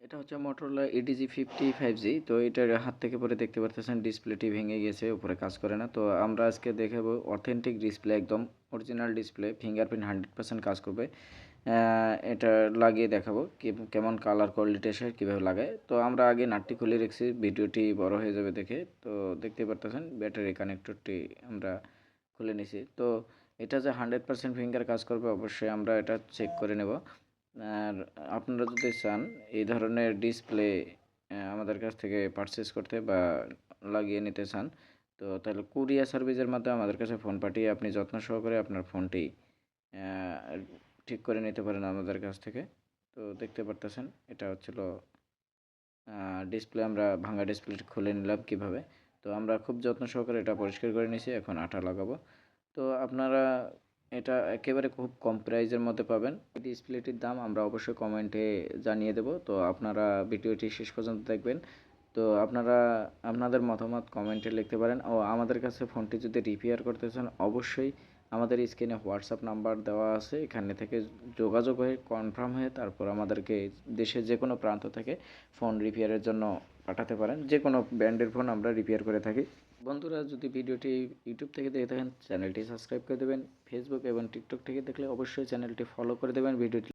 এটা হচ্ছে Motorola EDG 50 5G। তো এটার হাত থেকে পরে দেখতে পারতেছেন ডিসপ্লেটি ভেঙে গেছে, উপরে কাজ করে না। তো আমরা আজকে দেখাবো অথেন্টিক ডিসপ্লে, একদম অরিজিনাল ডিসপ্লে, ফিঙ্গারপ্রিন্ট 100% কাজ করবে। এটা লাগিয়ে দেখাবো কেমন কালার কোয়ালিটি আসে, কীভাবে লাগায়। তো আমরা আগে নাটটি খুলে রেখেছি, ভিডিওটি বড় হয়ে যাবে দেখে। তো দেখতে পারতেছেন ব্যাটারি কানেক্টরটি আমরা খুলে নিছি। তো এটা যে 100% ফিঙ্গার কাজ করবে অবশ্যই আমরা এটা চেক করে নেব। আর আপনারা যদি চান এই ধরনের ডিসপ্লে আমাদের কাছ থেকে পারচেস করতে বা লাগিয়ে নিতে চান, তো তাহলে কুরিয়ার সার্ভিসের মাধ্যমে আমাদের কাছে ফোন পাঠিয়ে আপনি যত্ন সহকারে আপনার ফোনটি ঠিক করে নিতে পারেন আমাদের কাছ থেকে। তো দেখতে পারতেছেন এটা হচ্ছিল ডিসপ্লে, আমরা ভাঙা ডিসপ্লেটি খুলে নিলাম কীভাবে। তো আমরা খুব যত্ন সহকারে এটা পরিষ্কার করে নিয়েছি, এখন আঠা লাগাবো। তো আপনারা এটা একেবারে খুব কম প্রাইজের মধ্যে পাবেন। এই ডিসপ্লেটির দাম আমরা অবশ্যই কমেন্টে জানিয়ে দেব। তো আপনারা ভিডিওটি শেষ পর্যন্ত দেখবেন। তো আপনারা আপনাদের মতামত কমেন্টে লিখতে পারেন। ও আমাদের কাছে ফোনটি যদি রিপেয়ার করতে চান অবশ্যই আমাদের স্ক্রিনে হোয়াটসঅ্যাপ নাম্বার দেওয়া আছে, এখানে থেকে যোগাযোগ হয়ে কনফার্ম হয়ে তারপর আমাদেরকে দেশের যে কোনো প্রান্ত থেকে ফোন রিপেয়ারের জন্য পাঠাতে পারেন। যে কোনো ব্র্যান্ডের ফোন আমরা রিপেয়ার করে থাকি। বন্ধুরা, যদি ভিডিওটি ইউটিউব থেকে দেখে থাকেন চ্যানেলটি সাবস্ক্রাইব করে দেবেন। ফেসবুক এবং টিকটক থেকে দেখলে অবশ্যই চ্যানেলটি ফলো করে দেবেন। ভিডিওটি